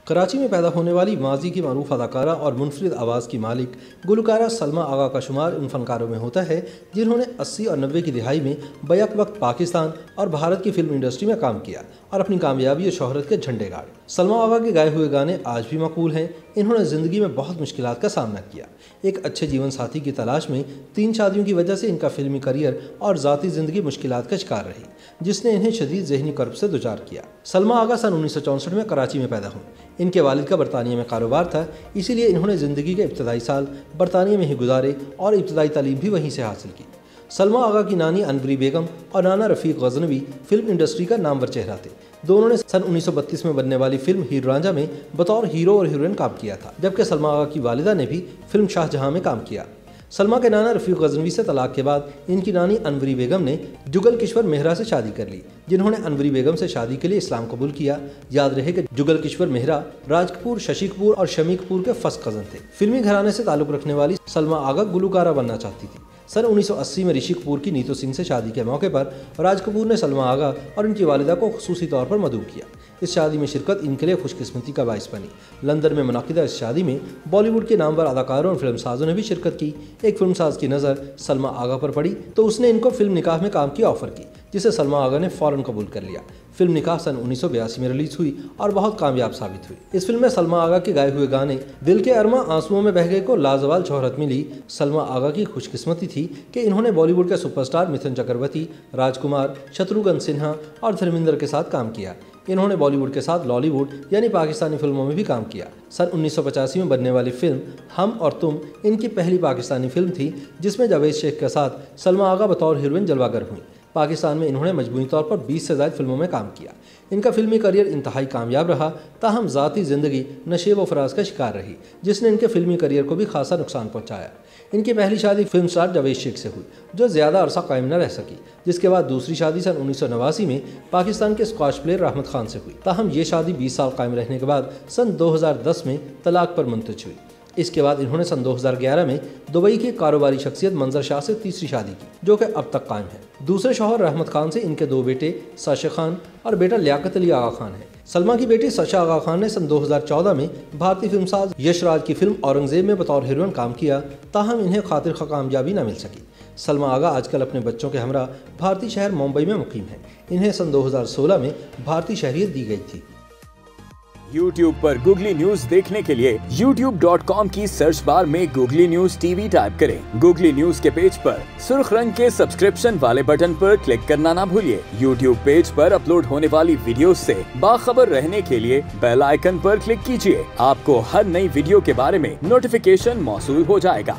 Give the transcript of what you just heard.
कराची में पैदा होने वाली माजी की मारूफ अदाकारा और मुनफरिद आवाज़ की मालिक गुलकारा सलमा आगा का शुमार उन फनकारों में होता है जिन्होंने 80 और 90 की दिहाई में बैक वक्त पाकिस्तान और भारत की फिल्म इंडस्ट्री में काम किया और अपनी कामयाबी और शोहरत के झंडे गाड़े। सलमा आगा के गाए हुए गाने आज भी मकबूल हैं। इन्होंने ज़िंदगी में बहुत मुश्किलात का सामना किया। एक अच्छे जीवन साथी की तलाश में 3 शादियों की वजह से इनका फिल्मी करियर और ज़ाती ज़िंदगी मुश्किलात का शिकार रही, जिसने इन्हें शदीद ज़हनी कर्ब से दुचार किया। सलमा आगा सन 1964 में कराची में पैदा हुई। इनके वालिद का बरतानिया में कारोबार था, इसीलिए इन्होंने ज़िंदगी के इब्तदाई साल बरतानिया में ही गुजारे और इब्तदाई तालीम भी वहीं से हासिल की। सलमा आगा की नानी अनवरी बेगम और नाना रफ़ीक गज़नवी फिल्म इंडस्ट्री का नामवर चेहरा थे। दोनों ने सन 1932 में बनने वाली फिल्म हीर रांझा में बतौर हीरो और हीरोइन काम किया था, जबकि सलमा आगा की वालिदा ने भी फिल्म शाहजहां में काम किया। सलमा के नाना रफ़ीक गज़नवी से तलाक के बाद इनकी नानी अनवरी बेगम ने जुगल किश्वर मेहरा से शादी कर ली, जिन्होंने अनवरी बेगम से शादी के लिए इस्लाम कबूल किया। याद रहे कि जुगल किश्वर मेहरा राज कपूर, शशि कपूर और शमी कपूर के फर्स्ट कज़न थे। फिल्मी घराने से ताल्लुक़ रखने वाली सलमा आगा गुलकारा बनना चाहती थी। सन 1980 में ऋषि कपूर की नीतू सिंह से शादी के मौके पर राज कपूर ने सलमा आगा और इनकी वालिदा को खुसूसी तौर पर मदऊ किया। इस शादी में शिरकत इनके लिए खुशकिस्मती का बाइस बनी। लंदन में मुनाकिदा इस शादी में बॉलीवुड के नामवर अदाकारों और फिल्म साजों ने भी शिरकत की। एक फिल्म साज की नज़र सलमा आगा पर पड़ी तो उसने इनको फिल्म निकाह में काम की ऑफर की, जिसे सलमा आगा ने फ़ौरन कबूल कर लिया। फिल्म निकाह सन 1982 में रिलीज हुई और बहुत कामयाब साबित हुई। इस फिल्म में सलमा आगा के गाए हुए गाने दिल के अरमा आंसुओं में बह गए को लाजवाल शोहरत मिली। सलमा आगा की खुशकिस्मती थी कि इन्होंने बॉलीवुड के सुपरस्टार मिथुन चक्रवर्ती, राजकुमार, शत्रुघ्न सिन्हा और धर्मेंद्र के साथ काम किया। इन्होंने बॉलीवुड के साथ लॉलीवुड यानी पाकिस्तानी फिल्मों में भी काम किया। सन 1985 में बनने वाली फिल्म हम और तुम इनकी पहली पाकिस्तानी फिल्म थी, जिसमें जावेद शेख के साथ सलमा आगा बतौर हीरोइन जलवागर हुई। पाकिस्तान में इन्होंने मजमूई तौर पर 20 से ज़्यादा फिल्मों में काम किया। इनका फिल्मी करियर इंतहाई कामयाब रहा, ताहम ज़ाती ज़िंदगी नशेब व फराज का शिकार रही, जिसने इनके फिल्मी करियर को भी खासा नुकसान पहुंचाया। इनकी पहली शादी फिल्म स्टार जावेद शेख से हुई, जो ज़्यादा अरसा कायम न रह सकी, जिसके बाद दूसरी शादी सन 1989 में पाकिस्तान के स्क्वाश प्लेयर रहमत खान से हुई। ताहम ये शादी 20 साल कायम रहने के बाद सन 2010 में तलाक पर मुंतज हुई। इसके बाद इन्होंने सन 2011 में दुबई की कारोबारी शख्सियत मंजर शाह से तीसरी शादी की, जो कि अब तक कायम है। दूसरे शौहर रहमत खान से इनके 2 बेटे साशा खान और बेटा लियाकत अली आगा खान है। सलमा की बेटी साशा आगा खान ने सन 2014 में भारतीय फिल्मसाज यशराज की फिल्म औरंगजेब में बतौर हीरोइन काम किया, ताहम इन्हें खातिर खा कामयाबी न मिल सकी। सलमा आगा आजकल अपने बच्चों के हमरा भारतीय शहर मुंबई में मुकीम है। इन्हें सन 2016 में भारतीय शहरियत दी गई थी। YouTube पर गूगली न्यूज देखने के लिए youtube.com की सर्च बार में गूगली न्यूज टीवी टाइप करें। गूगली न्यूज के पेज पर सुर्ख रंग के सब्सक्रिप्शन वाले बटन पर क्लिक करना ना भूलिए। YouTube पेज पर अपलोड होने वाली वीडियोस से बाखबर रहने के लिए बेल आइकन पर क्लिक कीजिए। आपको हर नई वीडियो के बारे में नोटिफिकेशन मौसूल हो जाएगा।